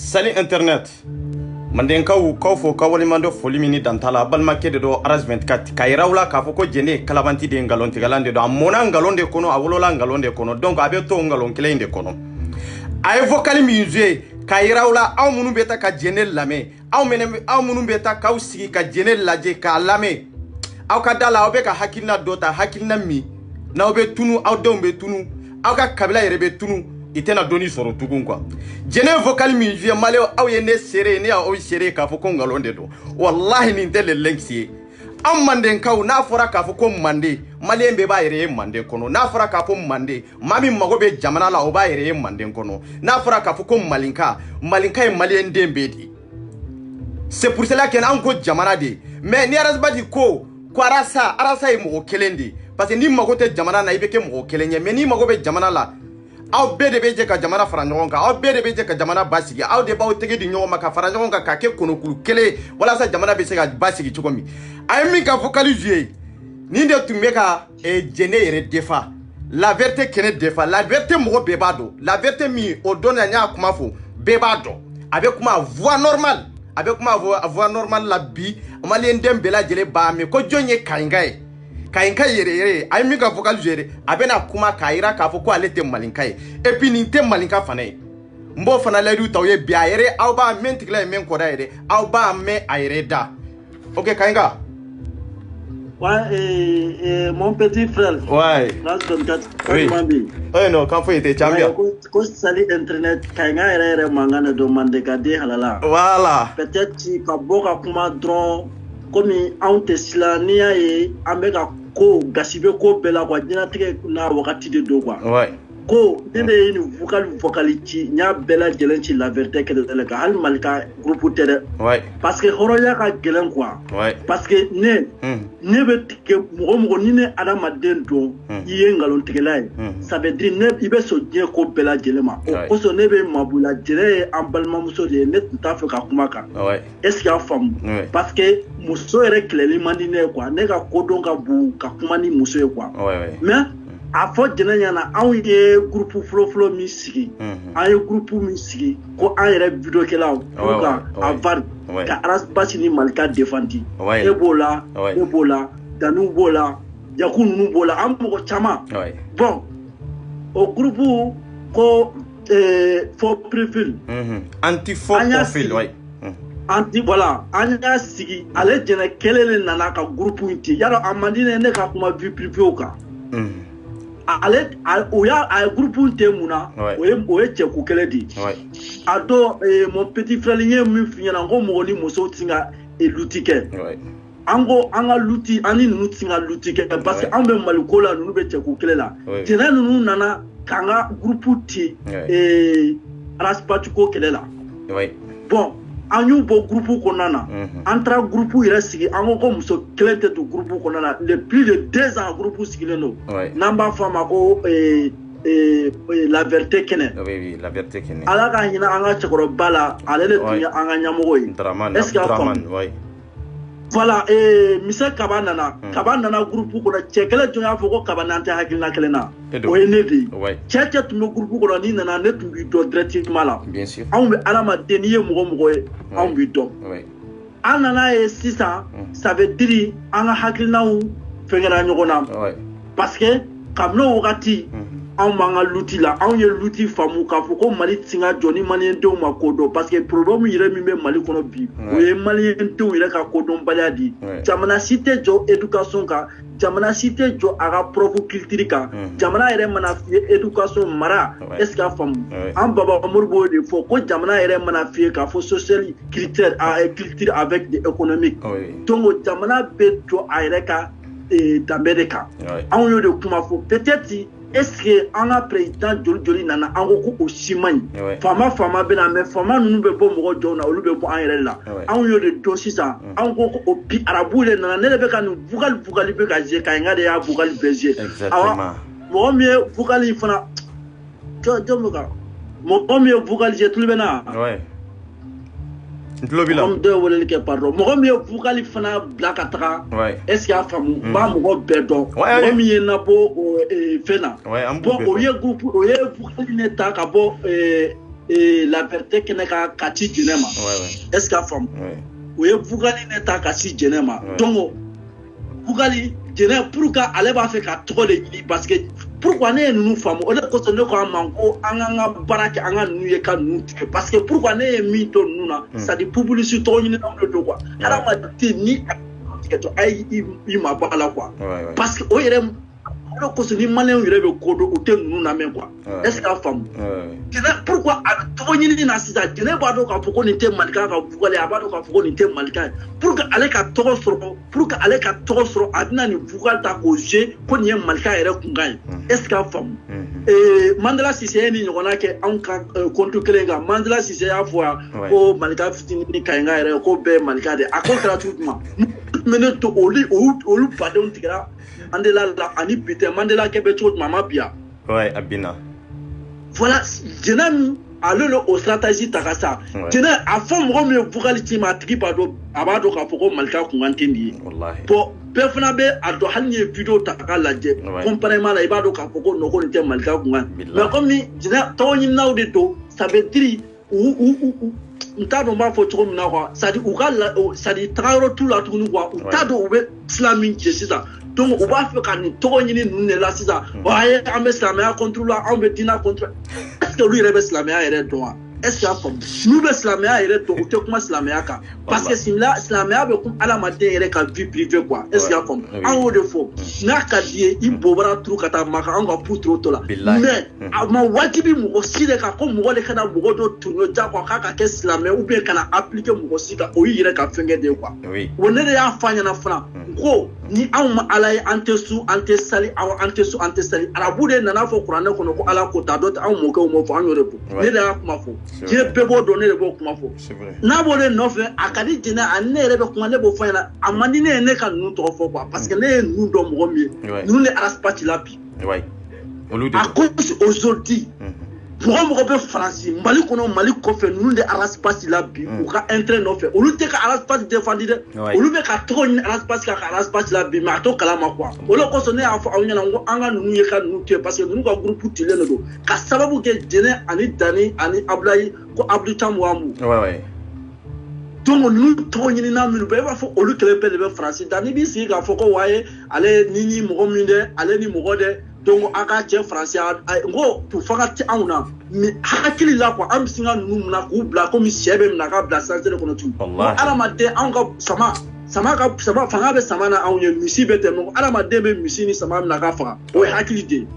Salut internet manden kaw fo kawali mando foli mini dantala balma kede do aras 24 kayrawla ka fo ko jene kalabanti de ngalonti galande do amona ngalonde kono awolola ngalonde kono donc abe to ngalon kelende kono ay vocal musée kayrawla aw munu beta ka jene lame aw munu beta ka usigi ka jene laje ka lame aw ka dala aw be ka hakilna dota hakilna mi na obe tunu aw dombe tunu aw ka kabila yerebe tunu itena doni soro tugun quoi jene vocal musée maleo aw yene sere ne aw sere ka fo ko ngalonde do wallahi ni tele lenksi am manden kaw na fora ka fo ko mande malien be ba yere mande kono na fora ka fo mande mami mago be jamana la o ba yere mande kono na fora ka fo ko malinka e malien dembedi c'est pour cela que an ko jamana de mais ni arasbadi ko arasa e mo kelendi parce que ni mago te jamana na ibeke mo kelenye mais ni mago be jamana la aw bede beje ka jamana fara ɲɔgɔn kan aw bede beje ka jamana basigi aw de baw tege di ɲɔgɔn ma ka fara ɲɔgɔn kan ka kɛ konokulu kelen walasa jamana bɛ se ka basigi cogo min a ye min ka vocal jouer nin de tun bɛ ka jene yɛrɛ defa la vérité kɛnɛ defa la vérité mɔgɔ bɛɛ b'a dɔn la vérité min o don na n y'a kuma fɔ bɛɛ b'a dɔn a bɛ kuma voix normale a bɛ kuma voix normale la bi maliyɛn den bɛɛ lajɛlen b'a mɛn ko jɔn ye Kayinka ye Kayinka yere ay mi ka vocal jouer abena kuma kayira ka fo ko ale te malinka ye et puis ni te malinka fana ye mbo fana la du tawye bi ayere aw ba mentikla men ko da yere aw ba me ayere da OK Kayinka ouais mon petit frère ouais France 24 oui non quand faut était champion ko sali internet Kayinka yere mangana do mande ka de halala voilà peut-être ka boka kuma dron comme on te silania et amega ko gasibe ko bela kwa dina tike na wakati de do quoi ouais ko dene ni vocality nya bela jelenci la vérité que de la hal malika groupe tere ouais parce que horoya ka gelen quoi ouais parce que ne be tike mo ni ne adama den do iye ngalon tike lai ça veut dire ne ibe so die ko bela jelema ko so ne be mabula jere ambalma muso de ne ta fe ka kuma ka ouais est-ce qu'il y a femme parce que muso ere kleli mandine quoi ne ka kodon ka bu ka kuma ni muso quoi ouais mais a fo jena na aw ye groupe flow misiki ay groupe misiki ko an yere video kela ko ka avar ka aras basini malika defandi ebola danu bola yakunu bola am ko chama bon au groupe ko faux profil anti faux profil ouais anti voilà anya sigi ale jena kelele nana ka groupe inti yaro amandine ne ka kuma vie privée ka ale oya a groupe temuna oye cheku keledi ado mon petit frère nye mi finyana ngo mo ni muso tinga elutike ango anga luti ani nuti nga luti ke parce que ambe malikola nunu be cheku kelela tena nunu nana kanga groupe ti raspatuko kelela bon anyu bo groupe konana entra groupe ira sigi ango ko muso kelete to groupe konana le plus de 2 ans groupe sigileno namba fama ko la vérité kene oui la vérité kene ala ka hina anga chekoro bala alele tunya anga nyamogo yi est-ce que voilà misa kabanana groupe ko na chekele jonya foko kabanante hakilina kelena o enedi cheche tumo groupe ko ni nana ne tumbi do directement là bien sûr on ala ma denier mogo e on bi do anana e sisa ça veut dire anga hakilina u fengera nyogona parce que kamno wakati on manga luti la on ye luti famu ka foko mali tinga joni malien de ma kodo parce que problème yire mi be mali kono bi o ye malien de yire ka kodo baladi jamana cité jo éducation ka jamana cité jo aga profu culture ka jamana yire mana fi éducation mara est-ce que famu en baba morbo de fo ko jamana yire mana fi ka fo social critère a culture avec de économique donc jamana be jo ayre ka d'Amérique on yo de kuma fo peut-être est-ce que on a président joli nana ango ko osimani fama bena me fama nunu be bo mo jona olu be bo an yere la an yo de dosi sa ango ko opi arabu le nana ne be kan bugal be ka je ka ngade ya bugal beje exactement mo mi bugal fana jo mo mi bugal je tulbena comme deux wala ke pardon mo mi bugal fana black ataka est-ce qu'il y a famu ba mo bedo mo mi na bo fena bon au lieu groupe au lieu bugal ne ta ka bo la vérité que ka kati jinema est-ce qu'il y a famu au lieu bugal ne ta ka si jinema donc bugal jene pour ka ale ba fait ka trop de parce que pourquoi nous famu o de ko ne ko manko anga baraka anga nuye ka nu parce que pourquoi ne mi to nuna ça dit publicité to ni na do quoi ala ma ni to ay i ma bala quoi parce que o yere ko so ni malien yere be kodo o te nuna men quoi est-ce que famu pourquoi to ni na sisa jene ba do ka foko ni te malika ka foko le aba do ka foko ni te malika pour que ale ka to soro adina ni fukal ta ko je ko ni malika yere kungai est-ce que famu Mandela Cissé ni nyona ke an ka kontu kelenga Mandela Cissé ya fois ko malika fitini ni kainga yere ko be malika de akontra tout mene to oli pardon tigra andela la ani Peter Mandela ke be tout mama bia abina voilà jenam allo au stratégie takasa jena a fond mo me vocalité matriki pado abado ka foko malika kungantendi wallahi po befna be ado halni video takala je comparément la ibado ka foko no ko nte malika kungan mais comme ni jena tawni nawde to ça veut dire ou ntado ma fo tro mna kwa ça dit ukala ça dit trairo tout la tunu kwa utado ube islamique je ça donc on va faire quand to ni ne la sisa waye ambe islamia contrôle ambe dina contrôle est-ce que lui rebe islamia ere to est-ce que nous be islamia ere to te kuma islamia ka parce que simla islamia be kum ala matin ere ka vie privée quoi est-ce que comme en haut de faux na ka die i bobara tru kata maka an ga putro to la mais ma wajibi mu aussi de ka ko mu le kana mu do tunyo ja kwa ka ke islamia ou bien kana appliquer mu aussi ka o yire ka fenge de quoi wonne de ya fanya na fana ko ni an ala ante sali arabu de nana fo qur'an ko ko ala ko ta dot an mo ko mo fo an yore po ne da kuma fo je bebo donner le bo kuma fo na bo le no fe akadi jina an ne rebe kuma ne bo fo na amani ne kan nu to fo quoi parce que ne nu do mo mi nu le araspati la bi à cause aujourd'hui pour be France Mali kono Mali ko fe nu de araspati la bi ou ka entrer no fe o lu te ka araspati défendu de o lu be ka to ni araspati la bi ma to kala ma quoi o lo ko so ne afo awnya na ngo anga nu ye ka nu te parce que nu ka groupe tile no do ka sababu ke jene ani dani ani Ablaye ko Abdou Tamwamu donc nous to ni na mi be ba fo o lu kele pe de France dani bi si ka fo ko waye ale ni mo minde ale ni mo de donc aka che français ngo pour faire ti auna mi hakili la quoi am singa nunu na ku bla ko mi sebe na ka bla santé ko tu ala ma de an ka sama fanga be sama na an ye misi bete no ala ma de be misi ni sama na ka fa o hakili de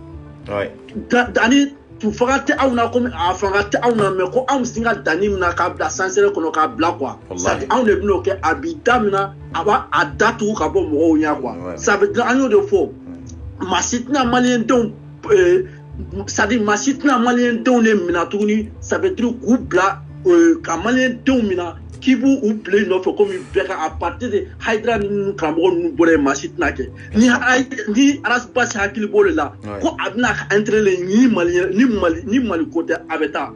dani tu fanga tɛ anw na comme a fanga tɛ anw na mais ko anw sin ka danni min na k'a bila sansɛrɛ kɔnɔ k'a bila quoi ça dit anw de bɛn'o kɛ a bi damina a b'a a datugu ka bɔ mɔgɔw ɲɛ quoi ça veut dire an y'o de fɔ maa si tɛna maliyɛn denw ça dit maa si tɛna maliyɛn denw de minɛ tuguni ça veut dire k'u bila ka maliyɛn denw minɛ k'i b'u u bila i nɔfɛ komi bɛɛ ka à partir de Haidara ninnu karamɔgɔ ninnu bɔra yen maa si tɛna kɛ ni Arasibasi hakili b'o de la ko a bɛna ka entraîner ni Mali ko tɛ a bɛ taa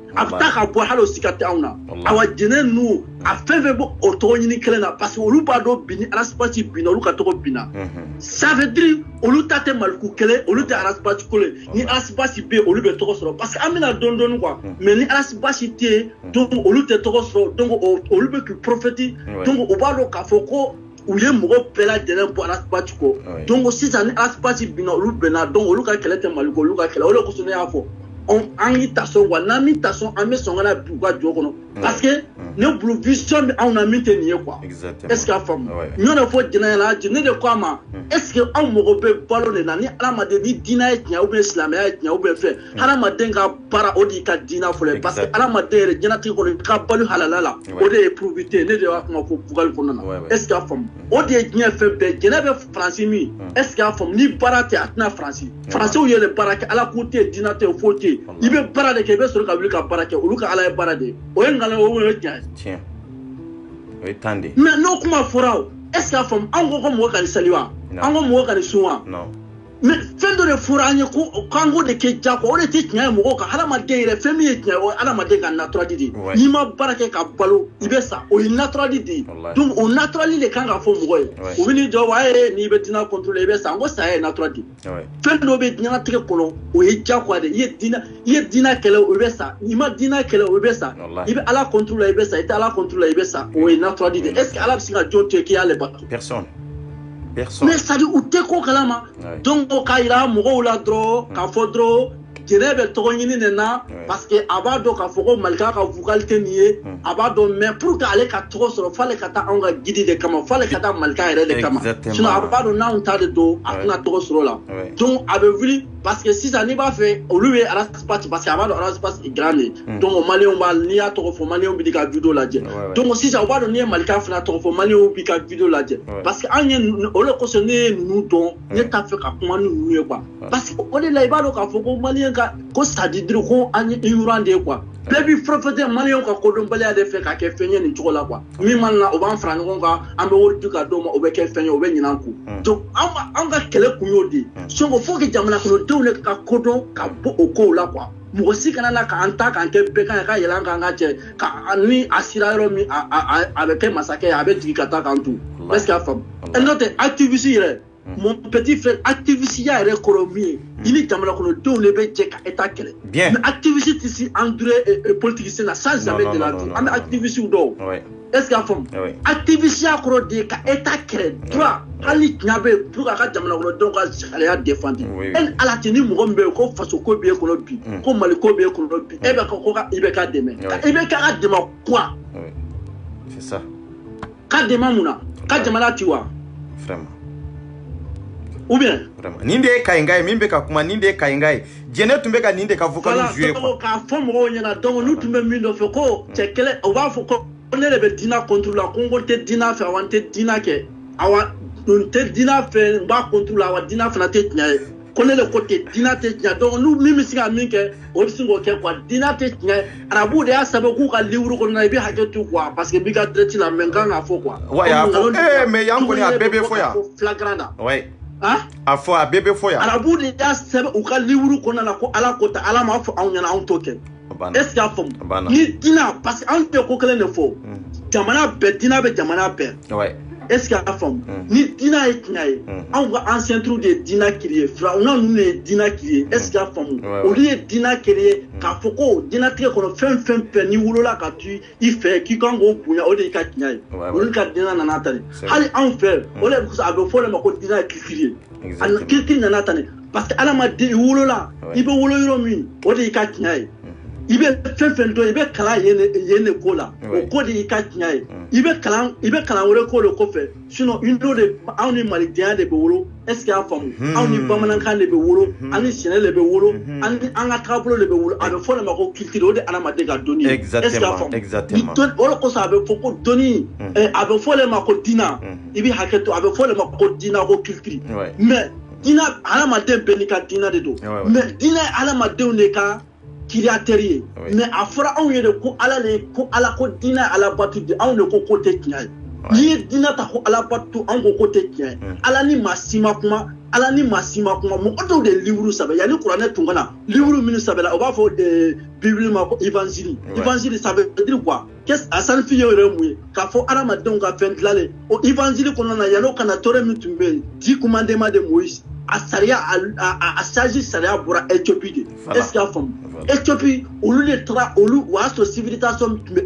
ka bɔ hali o siga tɛ anw na awa jɛnɛ ninnu a fɛn fɛn bɛ o tɔgɔ ɲini kelen na parce que olu b'a dɔn bi ni Arasibasi binna olu ka tɔgɔ binna ça veut dire olu ta tɛ Maliku kelen olu tɛ Arasibasi kelen ni Arasibasi bɛ olu bɛ tɔgɔ sɔrɔ parce que an bɛna dɔɔni dɔɔni quoi mais ni Arasibasi tɛ yen donc olu tɛ tɔgɔ sɔrɔ donc olu bɛ k'u profiter donc o b'a dɔn k'a fɔ ko u ye mɔgɔ bɛɛ lajɛlen bɔ Arasibasi kɔ donc sisan ni Arasibasi binna olu bɛnna donc olu ka kɛlɛ tɛ Mali kɔ olu ka kɛlɛ o de kosɔn ne y'a fɔ an y'i ta sɔn quoi n'an min ta sɔn an bɛ sɔn ka na bi u ka jɔ kɔnɔ parce que ne bolo vision bɛ anw na min tɛ nin ye quoi est ce que a faamu n y'o de fɔ jɛnɛ ɲɛna ne de ko a ma est ce que anw mago bɛ balo de la ni adamaden ni diinɛ ye tiɲɛ ou bien silamɛya ye tiɲɛ ou bien fɛn adamaden ka baara o de y'i ka diinɛ fɔlɔ ye parce que adamaden yɛrɛ diɲɛlatigɛ kɔnɔ i ka balo halala la o de ye probité ne de b'a kuma fɔ Bugali kɔnɔna na est ce que a faamu o de ye diɲɛ fɛn bɛɛ jɛnɛ bɛ Faransi min est ce que a faamu ni baara tɛ a tɛna Faransi Faransiw ye baara kɛ ala ko tɛ diinɛ tɛ foyi tɛ i bɛ baara de kɛ i bɛ sɔrɔ ka wuli ka baara kɛ olu ka ala ye baara de o ye nkalon o ye tiɲɛ tiɲɛ o ye tan de mais n'o kuma fɔra o est ce que a faamu anw ko mɔgɔ ka nin sali wa an ko mɔgɔ ka nin sun wa mais fɛn dɔ de fɔra an ye ko k'an k'o de kɛ diyagoya o de tɛ tiɲɛ ye mɔgɔw kan hadamaden yɛrɛ fɛn min ye tiɲɛ o ye hadamaden ka naturali de ye n'i ma baara kɛ ka balo i bɛ sa o ye naturali de ye donc o naturali de kan ka fɔ mɔgɔ ye u bɛ n'i jɔ wa n'i bɛ diinɛ contrôler i bɛ sa n ko saya ye naturali fɛn dɔ bɛ diɲɛlatigɛ kɔnɔ o ye diyagoya de ye i ye diinɛ kɛlɛ o bɛ sa n'i ma diinɛ kɛlɛ o bɛ sa i bɛ ala contrôler i bɛ sa i tɛ ala contrôler i bɛ sa o ye naturali de est ce que ala bɛ se ka jɔn to yen k'i y'ale bato personne mais ça dit u tɛ ko kalama donc k'a yira mɔgɔw la dɔrɔn k'a fɔ dɔrɔn jɛnɛ bɛ tɔgɔ ɲini nin na parce que a b'a dɔn k'a fɔ ko Malika ka vocal tɛ nin ye a b'a dɔn mais pour que ale ka tɔgɔ sɔrɔ f'ale ka taa anw ka guide de kama f'ale ka taa Malika yɛrɛ de kama sinon a b'a dɔn n'anw ta de don a tɛna tɔgɔ sɔrɔ la donc a bɛ wuli parce que sisan n'i b'a fɛ olu ye Arasibasi parce que a b'a dɔn Arasibasi est grand de donc maliyɛnw b'a n'i y'a tɔgɔ fɔ maliyɛnw bɛ ka vidéo lajɛ donc sisan u b'a dɔn n'i ye Malika fana tɔgɔ fɔ maliyɛnw b'i ka vidéo lajɛ parce que an ye o de kosɔn ne ye ninnu dɔn ne t'a fɛ ka kuma ni ninnu ye quoi parce que o de la i b'a dɔn k'a fɔ ko maliyɛn ka ko ça dit ko an ye ignorant de ye quoi bɛɛ b'i fɛn maliyɛnw ka kodɔnbaliya de fɛ ka kɛ fɛn ye nin cogo la quoi min mana na o b'an fara ɲɔgɔn kan an bɛ wari di ka d'o ma o bɛ kɛ fɛn ye o bɛ ɲinɛ an kɔ donc an ka kɛlɛ kun y'o de ye donc faut que jamana kɔnɔdenw de ka kodɔn ka bɔ o kow la quoi mɔgɔ si kana na k'an ta k'an kɛ bɛɛ kan ye ka yɛlɛ an kan ka cɛ ka ni a sira yɔrɔ min a bɛ kɛ masakɛ ye a bɛ jigin ka taa k'an to est ce que a faamu n'o tɛ activiste yɛrɛ mon petit frère activiste ya yɛrɛ kɔrɔ min ye i ni jamana kɔnɔdenw de bɛ jɛ ka état kɛlɛ mais activiste tɛ se entouré politicien na sans jamais de la vie an bɛ activiste dɔw est ce que a faamu activiste ya kɔrɔ de ye ka état kɛlɛ droit hali tiɲɛ bɛ yen pour que a ka jamana kɔnɔdenw ka sariya défendre ala tɛ ni mɔgɔ min bɛ yen ko faso ko b'e kɔnɔ bi ko mali ko b'e kɔnɔ bi e bɛ ko i bɛ ka dɛmɛ i bɛ ka dɛmɛ quoi c'est ça ka dɛmɛ mun na ka jamana ci wa vraiment ou bien nin de ye Kayinga ye min bɛ ka kuma nin de ye Kayinga ye jɛnɛ tun bɛ ka nin de ka vocal jouer quoi k'a fɔ mɔgɔw ɲɛna donc n'u tun bɛ min nɔfɛ ko cɛ kɛlɛ o b'a fɔ ko ne de bɛ diinɛ contrôler la ko n ko tɛ diinɛ fɛ awa n tɛ diinɛ kɛ awa n tɛ diinɛ fɛ n b'a contrôler awa diinɛ fana tɛ tiɲɛ ye ko ne de ko tɛ diinɛ tɛ tiɲɛ donc n'u min bɛ se ka min kɛ o bɛ se k'o kɛ quoi diinɛ tɛ tiɲɛ arabuw de y'a sɛbɛn k'u ka livre kɔnɔna i bɛ hakɛ to quoi parce que n b'i ka direct la mais n kan k'a fɔ quoi wa y'a fɔ mais yan kɔni a bɛɛ bɛ fɔ yan flagrant da a fɔ a bɛɛ bɛ fɔ yan arabuw de y'a sɛbɛn u ka livre kɔnɔna la ko ala ko tɛ ala m'a fɔ anw ɲɛna anw t'o kɛ est ce que a faamu ni diinɛ parce que anw tɛ ko kelen de fɔ jamana bɛɛ diinɛ bɛ jamana bɛɛ est ce que a faamu ni diinɛ ye tiɲɛ ye anw ka ancien truc de ye diinɛ créer firawuna ninnu de ye diinɛ créer est ce que a faamu olu ye diinɛ créer k'a fɔ ko diinɛtigɛ kɔnɔ fɛn fɛn fɛn n'i wolola ka to i fɛ k'i kan k'o bonya o de y'i ka tiɲɛ ye olu ka diinɛ nana tan de hali anw fɛ o de a bɛ fɔ o de ma ko diinɛ ye kiritiri ye kiritiri nana tan de parce que adamaden i wolola i bɛ wolo yɔrɔ min o de y'i ka tiɲɛ ye i bɛ fɛn fɛn dɔn i bɛ kalan yen ne ko la o ko de y'i ka tiɲɛ ye i bɛ kalan wɛrɛ ko de kɔfɛ sinon i n'o de anw ni malidenya de bɛ wolo est ce que y'a faamu anw ni bamanankan de bɛ wolo ani sɛnɛ de bɛ wolo ani an ka taabolo de bɛ wolo a bɛ fɔ de ma ko culture o de adamaden ka dɔnni ye est ce que y'a faamu o de kosɔn a bɛ fɔ ko dɔnni a bɛ fɔ de ma ko diina i bɛ hakɛ to a bɛ fɔ de ma ko diina ko culture mais diina adamaden bɛɛ n'i ka diina de don mais diina ye adamadenw de ka créateur ye mais a fɔra anw ye de ko ala ko diina ala batu de anw de ko tɛ tiɲɛ ye n'i ye diina ta ko ala batu anw ko tɛ tiɲɛ ye ala ni maa si ma kuma mɔgɔ dɔw de ye livre sɛbɛn yanni kuranɛ tun ka na livre minnu sɛbɛnna o b'a fɔ bible ma ko évangile ça veut dire quoi a sanifin ye yɛrɛ mun ye k'a fɔ adamadenw ka fɛn dilanlen o évangile kɔnɔna na yanni o kana tɔɔrɔ min tun bɛ yen 10 commandements de Moïse a sariya a saji sariya bɔra Éthiopie de est-ce qu'il y a faamu Éthiopie olu de taara olu o y'a sɔrɔ civilisation tun bɛ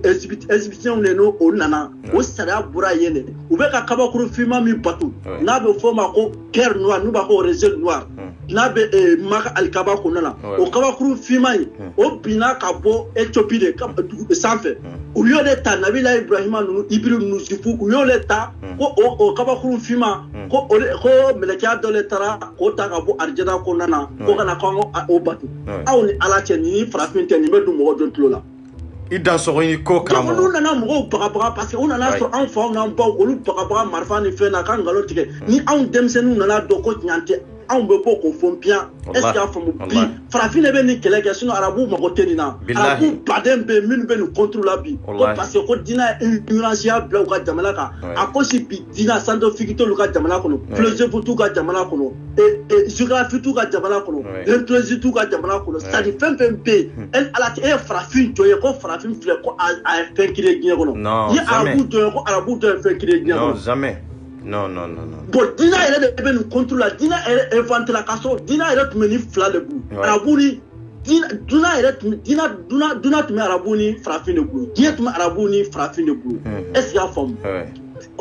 égyptien de n'o nana o sariya bɔra yen de u bɛ ka kabakuru finman min bato n'a bɛ fɔ o ma ko guerre noire n'u b'a fɔ réseau noir n'a bɛ Maka alikaba kɔnɔna na o kabakuru finman in o binna ka bɔ Éthiopie de sanfɛ u y'o de ta Nabila Ibrahima ninnu Ibiri ninnu Zufu u y'o de ta ko o kabakuru finman ko mɛlɛkɛya dɔ de taara k'o ta ka bɔ arijana kɔnɔna na ko kana kɔn o bato aw ni ala cɛ ni farafin tɛ nin bɛ don mɔgɔ dɔn tulo la i dansɔgɔ ni ko karamɔgɔ olu nana mɔgɔw bagabaga parce que u nana sɔrɔ anw faw n'an baw olu bagabaga marifa ni fɛn na ka nkalon tigɛ ni anw denmisɛnninw nana dɔn ko tiɲɛ tɛ anw bɛ bɔ k'o fɔ piyan est ce que y'a faamu bi farafin de bɛ nin kɛlɛ kɛ sinon arabu mago tɛ nin na arabu baden bɛ yen minnu bɛ nin contre la bi ko parce que ko diinɛ ignorance y'a bila u ka jamana kan a ko si bi diinɛ scientifique t'olu ka jamana kɔnɔ philosophe t'u ka jamana kɔnɔ géographie t'u ka jamana kɔnɔ linguistique t'u ka jamana kɔnɔ c'est à dire fɛn fɛn bɛ yen ala tɛ e ye farafin jɔ ye ko farafin filɛ ko a ye fɛn créer diɲɛ kɔnɔ ni arabu jɔ ye ko arabu dɔ ye fɛn créer diɲɛ kɔnɔ jamais non bon diina yɛrɛ de bɛ nin contre la diina yɛrɛ inventé la k'a sɔrɔ diina yɛrɛ tun bɛ ni fila de bolo arabu ni duna tun bɛ arabu ni farafin de bolo diɲɛ tun bɛ arabu ni farafin de bolo est ce que y'a faamu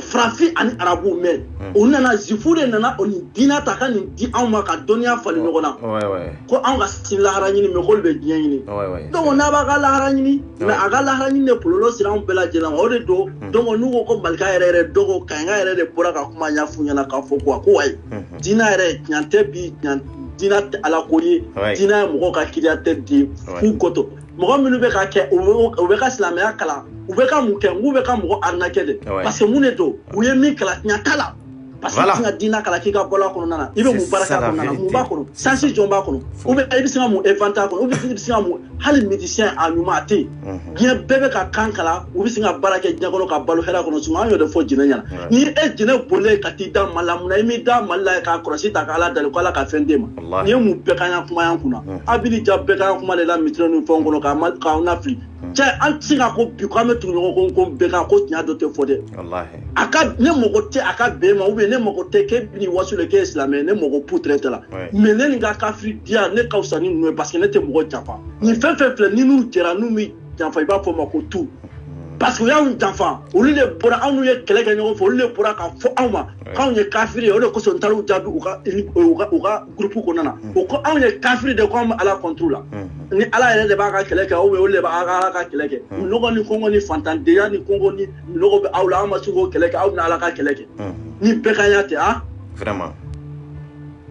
farafin ani arabu mais o nana zifu de nana o ni diina ta ka nin di anw ma ka dɔnniya falen ɲɔgɔn na ko anw ka sini lahara ɲini mais k'olu bɛ diɲɛ ɲini donc n'a b'a ka lahara ɲini mais a ka lahara ɲini de kɔlɔlɔ sera anw bɛɛ lajɛlen ma o de don donc n'u ko ko malika yɛrɛ dɔgɔ kaɲaka yɛrɛ de bɔra ka kuma ɲɛf'u ɲɛna k'a fɔ ko ayi diina yɛrɛ tiɲɛ tɛ bi diina tɛ ala ko ye diina ye mɔgɔw ka créateur de ye f'u kɔtɔ mɔgɔ minnu bɛ ka kɛ u bɛ ka silamɛya kalan u bɛ ka mun kɛ n k'u bɛ ka mɔgɔ arnaquer de parce que mun de don u ye min kalan tiɲɛ t'a la parce que i ka diina kalan k'i ka bɔla kɔnɔna na i bɛ mun baara k'a kɔnɔna na mun b'a kɔnɔ sansi jɔn b'a kɔnɔ ou bien i bɛ se ka mun inventer a kɔnɔ ou bien i bɛ se ka mun hali médecin a ɲuman a tɛ yen diɲɛ bɛɛ bɛ ka kan kalan u bɛ se ka baara kɛ diɲɛ kɔnɔ ka balo hɛrɛ kɔnɔ souvent an y'o de fɔ jinɛ ɲɛna ni e jinɛ bonnen ka t'i da Mali la mun na i m'i da Mali la k'a kɔlɔsi ta k'ala dali ko ala ka fɛn d'e ma ni ye mun bɛɛ kan ya kuma y'an kunna Abidjan bɛɛ kan ya kuma de la mitro ni fɛnw kɔnɔ k'aw nafili cɛ an tɛ se ka ko bi k'an bɛ tugu ɲɔgɔn kɔ ko bɛɛ kan ko tiɲɛ dɔ tɛ fɔ dɛ a ka ne mɔgɔ tɛ a ka bɛn ma ou bien ne mɔgɔ tɛ k'e bɛ nin waso de k'e ye silamɛ ne mɔgɔ pu traité la mais ne nin ka kafiri diya ne ka fisa ni ninnu ye parce que ne tɛ mɔgɔ janfa nin fɛn fɛn filɛ ni n'u jɛra n'u bɛ janfa i b'a fɔ o ma ko tu parce que u y'anw janfa olu de bɔra anw n'u ye kɛlɛ kɛ ɲɔgɔn fɛ olu de bɔra ka fɔ anw ma k'anw ye kafiri ye o de kosɔn n taara u jaabi u ka groupe kɔnɔna na o ko anw ye kafiri de k'anw bɛ ala contre la ni ala yɛrɛ de b'a ka kɛlɛ kɛ ou bien olu de b'a ala ka kɛlɛ kɛ nɔgɔ ni kɔngɔ ni fantandenya ni kɔngɔ ni nɔgɔ bɛ aw la an ma se k'o kɛlɛ kɛ aw bɛna ala ka kɛlɛ kɛ ni bɛɛ ka ɲa tɛ a vraiment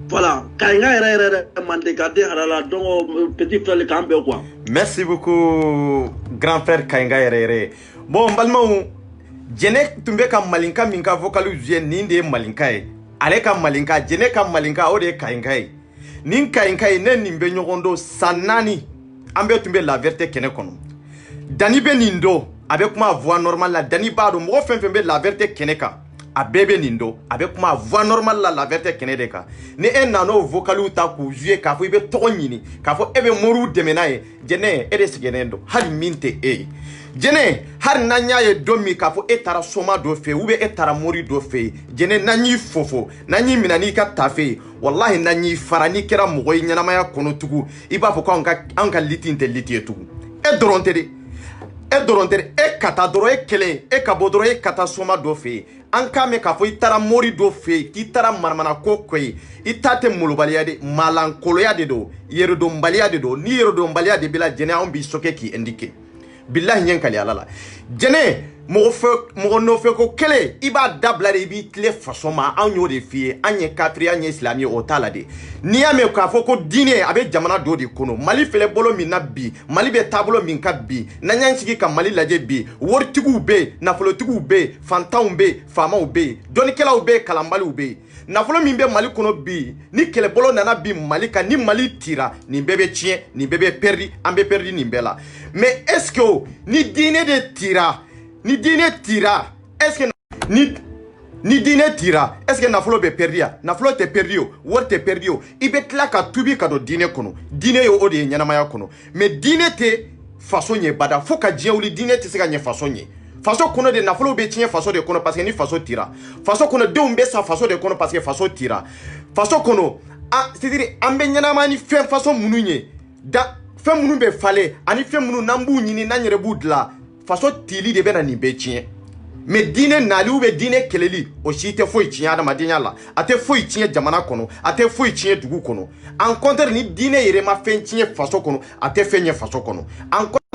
voilà kaɲaka yɛrɛ mandekaden harala donc petit frère k'an bɛɛ quoi merci beaucoup grand frère kaɲaka yɛrɛ bon n balimaw jɛnɛ tun bɛ ka malinka min ka vocal jouer nin de ye malinka ye ale ka malinka jɛnɛ ka malinka o de ye kaɲaka ye nin kaɲaka ye ne nin bɛ ɲɔgɔn don san 4 an bɛɛ tun bɛ la vérité kɛnɛ kɔnɔ Dani bɛ nin don a bɛ kuma voix normale la Dani b'a dɔn mɔgɔ fɛn fɛn bɛ la vérité kɛnɛ kan a bɛɛ bɛ nin don a bɛ kuma voix normale la vérité kɛnɛ de kan ni e nana o vocaliw ta k'u jouer k'a fɔ i bɛ tɔgɔ ɲini k'a fɔ e bɛ moriw dɛmɛ n'a ye jɛnɛ e de sɛgɛnnen don hali min tɛ e ye jɛnɛ hali n'an y'a ye don min k'a fɔ e taara soma dɔ fɛ yen ou bien e taara mori dɔ fɛ yen jɛnɛ n'an y'i fofo n'an y'i minɛ n'i ka tafe ye walahi n'an y'i fara n'i kɛra mɔgɔ ye ɲɛnamaya kɔnɔ tugun i b'a fɔ ko anw ka liti in tɛ liti ye tugun e dɔrɔn tɛ de e dorontere e kata doro e kele e kabodoro e kata soma do fe an ka me ka fo itara mori do fe ki tara marmana ko koy itate mulubaliya de malankoloya de do yerodombaliya de do ni yerodombaliya de bila jene on bi soke ki indike billahi nyen kali alala jene mo no fe ko kele iba dabla de bi tle fasoma an yo de fie anye kafiri anye islami o tala de ni ame ka fo ko dine abe jamana do de kono mali fele bolo min na bi mali be tabolo min ka bi na nyansigi ka mali laje bi wortigu be na folotigu be fantaw be famaw be donikelaw be kalambaliw be nafolo min be mali kono bi ni kele bolo nana bi mali ka ni mali tira ni bebe chien ni bebe perdi ambe perdi ni bela mais est-ce que ni dine de tira ni dine tira est-ce que ni dine tira est-ce que nafolo be perdi ya nafolo te perdi yo wor te perdi yo ibe tla ka tubi ka do dine kono dine yo ode nyanamaya kono mais dine te façon nye bada fo ka diewli dine te se ka nye façon nye façon kono de nafolo be tiɲɛ façon de kono parce que ni façon tira façon kono denw be sa façon de kono parce que façon tira façon kono c'est-à-dire an be ɲɛnama ni fɛn façon minnu ye da fɛn minnu be fale ani fɛn minnu n'an b'u ɲini n'an yɛrɛ b'u dilan façon tili de bɛ na nin bɛɛ tiɲɛ mais diinɛ nali ou be diinɛ kɛlɛli o si tɛ foyi tiɲɛ adamadenya la a tɛ foyi tiɲɛ jamana kɔnɔ a tɛ foyi tiɲɛ dugu kɔnɔ en contraire ni diinɛ yɛrɛ ma fɛn tiɲɛ façon kɔnɔ a tɛ fɛn ɲɛ façon kɔnɔ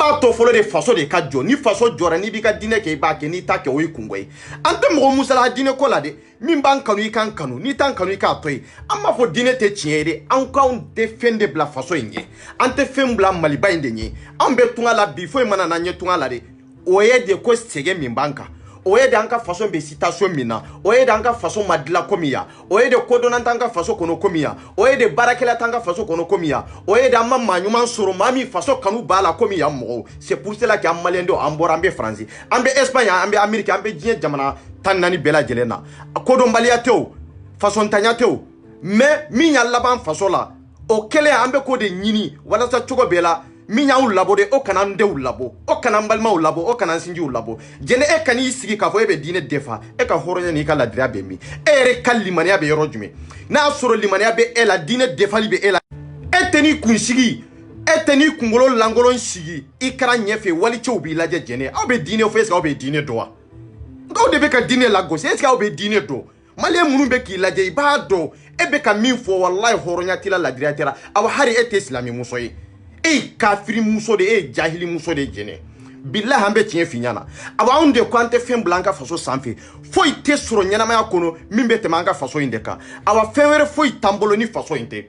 b'a to fɔlɔ de faso de ka jɔ ni faso jɔra n'i b'i ka diinɛ kɛ i b'a kɛ n'i ta kɛ o y'i kungo ye an tɛ mɔgɔ musala diinɛ ko la dɛ min b'an kanu i k'an kanu n'i t'an kanu i k'a to yen an b'a fɔ diinɛ tɛ tiɲɛ ye dɛ an k'anw tɛ fɛn de bila faso in ɲɛ an tɛ fɛn bila maliba in de ɲɛ an bɛ tunga la bi foyi mana n'an ɲɛ tunga la dɛ o ye de ko sɛgɛn min b'an kan o ye de an ka faso bɛ citation min na o ye de an ka faso ma dilan komi ya o ye de kodɔnna t'an ka faso kɔnɔ komi ya o ye de baarakɛla t'an ka faso kɔnɔ komi ya o ye de an ma maa ɲuman sɔrɔ maa min faso kanu b'a la komi ya mɔgɔw c'est pour cela que an maliyɛn don an bɔra an bɛ faransi an bɛ espagne an bɛ amérique an bɛ diɲɛ jamana 14 bɛɛ lajɛlen na kodɔnbaliya tɛ o fasɔntanya tɛ o mais min y'a laban faso la o kɛlen an bɛ k'o de ɲini walasa cogo bɛɛ la min y'anw labɔ de o kana an denw labɔ o kana an balimaw labɔ o kana an sinjiw labɔ jɛnɛ e kan'i sigi k'a fɔ e bɛ diinɛ defa e ka hɔrɔnya n'i ka ladiriya bɛ min e yɛrɛ ka limaniya bɛ yɔrɔ jumɛn n'a y'a sɔrɔ limaniya bɛ e la diinɛ defali bɛ e la e tɛ n'i kunsigi e tɛ n'i kunkolo lankolon sigi i kɛra ɲɛfɛ walicɛw b'i lajɛ jɛnɛ aw bɛ diinɛ fɔ est-ce que aw bɛ diinɛ dɔn wa aw de bɛ ka diinɛ lagosi est-ce que aw bɛ diinɛ dɔn maliyɛn minnu bɛ k'i lajɛ i b'a dɔn e bɛ ka min fɔ walayi hɔrɔnya t'i la ladiriya t'i la aw hari e tɛ silamɛ muso ye e kafiri muso de e jahili muso de jɛnɛ billahi an bɛ tiɲɛ f'i ɲɛna a b'anw de ko an tɛ fɛn bila an ka faso sanfɛ foyi tɛ sɔrɔ ɲɛnamaya kɔnɔ min bɛ tɛmɛ an ka faso in de kan a wa fɛn wɛrɛ foyi t'an bolo ni faso in tɛ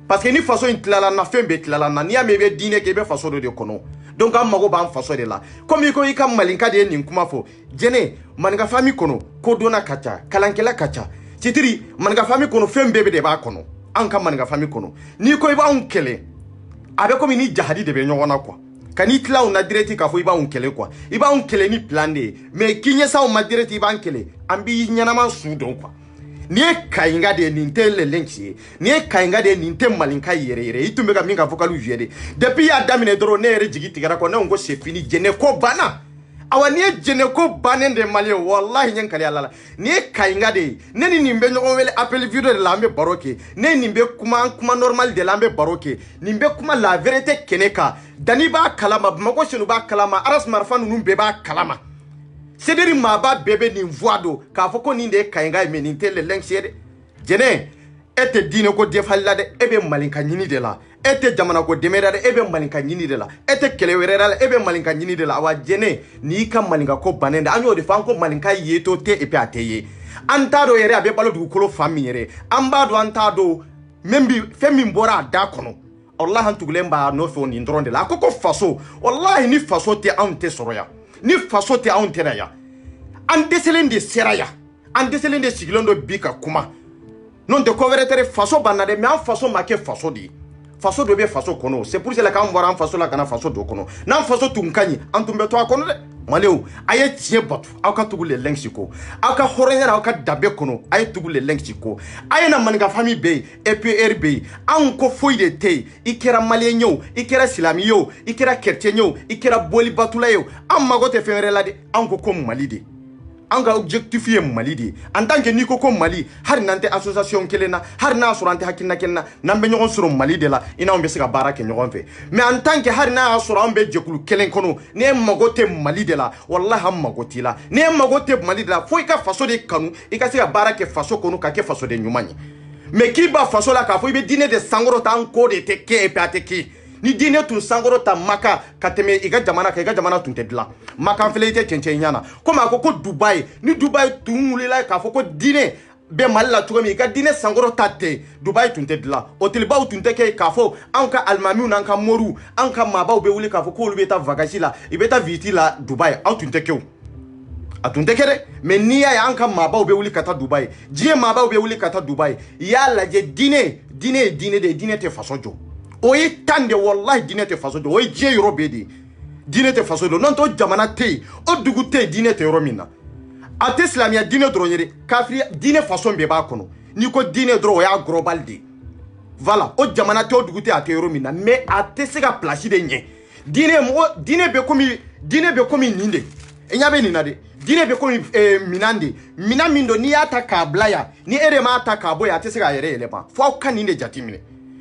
parce que ni faso in tilala na fɛn bɛɛ tilala na n'i y'a mɛn i bɛ diinɛ kɛ i bɛ faso dɔ de kɔnɔ donc an mago b'an faso de la comme i ko i ka malinka de ye nin kuma fɔ jɛnɛ maninka fami kɔnɔ kodɔnna ka ca kalankɛla ka ca sitiri maninka fami kɔnɔ fɛn bɛɛ de b'a kɔnɔ an ka maninka fami kɔnɔ n'i ko i b'anw kɛlɛ a bɛ komi ni jahadi de bɛ ɲɔgɔn na quoi ka n'i tila u na direct k'a fɔ i b'anw kɛlɛ quoi i b'anw kɛlɛ ni plan de ye mais k'i ɲɛsaw ma direct i b'an kɛlɛ an b'i ɲɛnama su dɔn quoi nin ye kayinga de ye nin tɛ lɛlɛnci ye nin ye kayinga de ye nin tɛ malinka yɛrɛ yɛrɛ i tun bɛ ka min ka vocal jouer de depuis i y'a daminɛ dɔrɔn ne yɛrɛ jigi tigɛra quoi ne ko c'est fini jɛnɛ ko banna awa nin ye jɛnɛ ko bannen de maliyɛn wallahi ɲɛ kali ala la nin ye kayinga de ye ne ni nin bɛ ɲɔgɔn wele appel video de la an bɛ baro kɛ ne nin bɛ kuma normal de la an bɛ baro kɛ nin bɛ kuma la vérité kɛnɛ kan dani b'a kalama Bamakɔ senu b'a kalama aras marifa ninnu bɛɛ b'a kalama c'est-à-dire maaba bɛɛ bɛ nin voix don k'a fɔ ko nin de ye kayinga ye mais nin tɛ lɛlɛnci ye dɛ jɛnɛ e tɛ diinɛ ko defali la dɛ e bɛ malinka ɲini de la e tɛ jamana ko dɛmɛ la dɛ e bɛ malinka ɲini de la e tɛ kɛlɛ wɛrɛ la e bɛ malinka ɲini de la awa jɛnɛ n'i ka malinka ko bannen de an y'o de fɔ an ko malinka ye to tɛ et puis a tɛ ye an t'a dɔn yɛrɛ a bɛ balo dugukolo fan min yɛrɛ an b'a dɔn an t'a dɔn fɛn min bɔra a da kɔnɔ wallahi an tugulen b'a nɔfɛ nin dɔrɔn de la a ko faso wallahi ni faso tɛ anw tɛ sɔrɔ yan ni faso tɛ anw tɛ na yan an dɛsɛlen de sera yan an dɛsɛlen de sigilen don bi ka kuma n'o tɛ ko wɛrɛ tɛ dɛ faso banna dɛ mais an faso ma kɛ faso de ye faso dɔ bɛ faso kɔnɔ c'est pour cela k'an bɔra an faso la ka na faso dɔ kɔnɔ n'an faso tun ka ɲi an tun bɛ to a kɔnɔ dɛ maliyɛnw a ye tiɲɛ batu aw ka tugu lɛlɛnci ko aw ka hɔrɔnya aw ka danbe kɔnɔ a ye tugu lɛlɛnci ko a ye na maninka fami bɛ yen EPR bɛ yen anw ko foyi de tɛ yen i kɛra maliyɛn ye o i kɛra silamɛ ye o i kɛra chrétien ye o i kɛra bolibatula ye o an mago tɛ fɛn wɛrɛ la dɛ anw ko Mali de anga objectif ye Mali di en tant que niko ko Mali har nante association kelena har na surante hakina kenna nambe ñogon suru Mali de la ina on be se ka bara ke ñogon fe mais en tant que har na suru on be jekulu kelen kono ne magote Mali de la wallahi am magoti la ne magote Mali de la fo ka faso de kanu i ka se ka bara ke faso kono ka ke faso de ñumani mais ki ba faso la ka fo be dine de sangoro tan ko de te ke pe ateki ni dine tun sangoro ta maka kateme iga jamana ka iga jamana tun te dila maka feleite chenche nyana koma ko Dubai ni Dubai tun wulila ka fo ko dine be malila tugami iga dine sangoro tate Dubai tun te dila hotel baw tun te ke ka fo anka almami nanka moru anka mabaw be wuli ka fo ko lubeta vagasi la ibeta viti la Dubai aw tun te ke atun te kere mais ni ya anka mabaw be wuli kata Dubai jie mabaw be wuli kata Dubai ya la je dine te faso jo oyi tande wallahi dine te faso do oyi je yoro bedi dine te faso do non to jamana te o dugu te dine te yoro minna ate islamia dine dro nyere kafri dine faso be ba kono ni ko dine dro ya global de voilà o jamana te o dugu te ate yoro minna mais ate se ga place de nye dine be komi ninde enyabe ni na de dine be komi minande minamindo ni ata kablaya ni ere ma ata kabo ya ate se ga yere ele ba fo kan ninde jatimine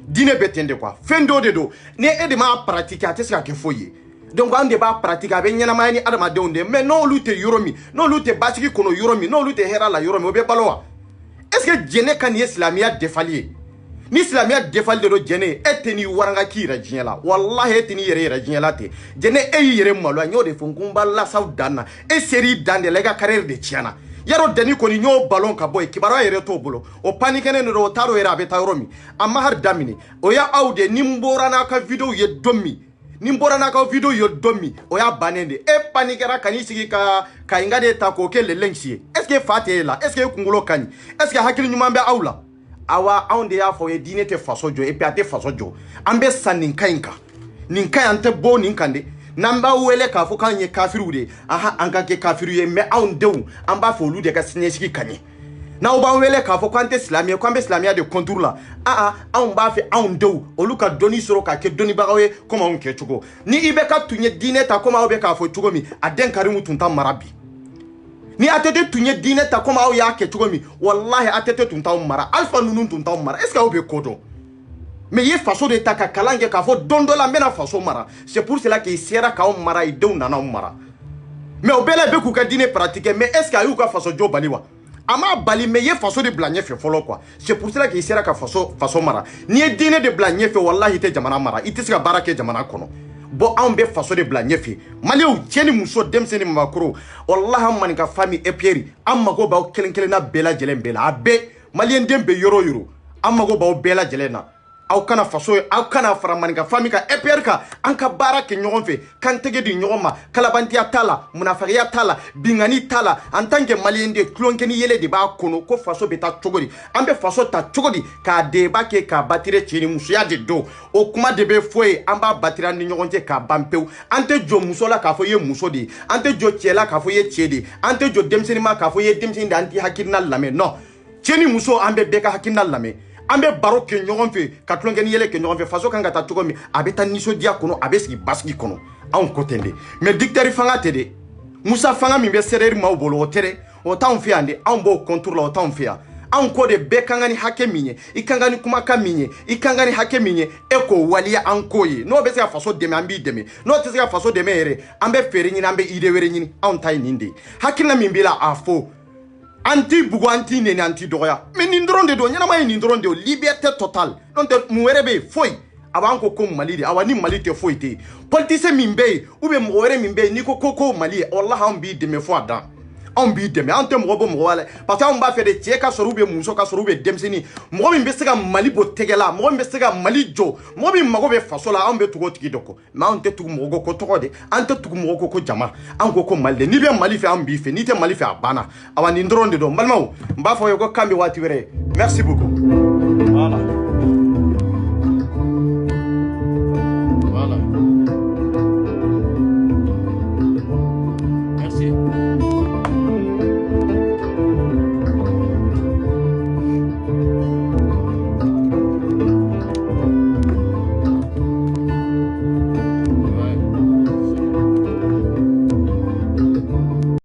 dine betende quoi fendo de do ne edema pratiquer ate ska ke foye donc on de ba pratiquer be nyana mani adama de onde mais non lute yoromi non lute basiki kono yoromi non lute hera la yoromi obe balowa est-ce que jene kan islamia defalier ni islamia defal de do jene eteni waranga kira jinyala wallahi eteni yere jinyala te jene yere malo nyode funkumba la saudana e seri dande lega carrière de tiana yaro dani ko ni ñoo ballon ka boy kibaro yere to bulo o panikene no taro yere abeta romi amma har damini o ya aude nimbora na ka video ye domi nimbora na ka video ye domi o ya banende e panikera kani sigi ka ingade ta ko kele lenksi est-ce que fatela est-ce que kungulo kani est-ce que hakili nyuma be aula awa onde ya fo ye dinete faso jo e pe ate faso jo ambe sanin kainka ninka ante bo ninkande namba wele ka fo kan ye kafiru de aha anka ke kafiru ye me aun dew amba fo lu de ka sinyesiki kanye na oba wele ka fo kwante islamia kwambe islamia de contour la aun ba fe aun dew oluka doni soro ka ke doni bagawe koma on ke chugo ni ibe ka tunye dine ta koma obe ka fo chugo mi aden karimu tunta marabi ni atete tunye dine ta koma o ya ke chugo mi wallahi atete tunta mara alfa nunun tunta mara est ce que obe kodo mais il façon de taka kalange ka fo dondola mena façon mara c'est pour cela qu'il sera ka on mara idou nana mara mais obela be ku ka dine pratiquer mais est-ce que ayu ka façon jo baliwa ama bali mais il façon de blagner fait follow quoi c'est pour cela qu'il sera ka façon mara ni dine de blagner fait wallahi te jamana mara itisiga barake jamana kono bo on be façon de blagner fait maliou tieni muso demseni makro wallahi man ka famille e pieri amma go ba kelen na bela jelen bela abe malien dembe yoro amma go ba bela jelena aw kana faso aw kana faramanika famika eperka anka barake ñogon fe kan tege di ñogon ma kalabantiya tala munafiqiya tala bingani tala en tant que malien de klonkeni yele de ba kono ko faso beta chogodi ambe faso ta chogodi ka deba ke ka batire chini musuya de do o kuma de be foye amba batira ni ñogon te ka bampew ante jo musola ka fo ye musodi ante jo chela ka fo ye chedi ante jo demseni ma ka fo ye demseni da anti hakirna lame non cheni muso ambe beka hakirna lame ambe baro ke ñogon fe ka tlongeni yele ke ñogon fe faso kanga ta tugo mi abeta niso dia kono abesi baski kono an kotende mais dictateur fanga tede musa fanga mi be sereri ma bolo otere o tan fi ande an bo contour la o tan fi an ko de be kangani hake minye ikangani kuma ka minye ikangani hake minye eko waliya an koyi no be se faso deme ambi deme no te se faso deme ere ambe feri nyina ambe ide were nyini an tay ninde hakina mi bila afo anti bugu anti nene anti doya mais nindron de do nyana may nindron de liberté totale donc muwerebe foy abanko ko Mali de awani Mali te foy te politicien mimbe ou be mwere mimbe ni ko Mali wallahi on bi de me fo adan on bi de me ante mo bo mo wala parce que on ba fait de tieka sorube muso ka sorube demseni mo bi mbesega Mali bo tegela mo mbesega Mali jo mo bi mago be fasola on be tugo tigi doko ma on te tugo mo ko togode ante tugo mo ko jama an ko Mali ni be Mali fe an bi fe ni te Mali fe abana awani ndronde do malmaw mba fo yo ko kambi wati were merci beaucoup voilà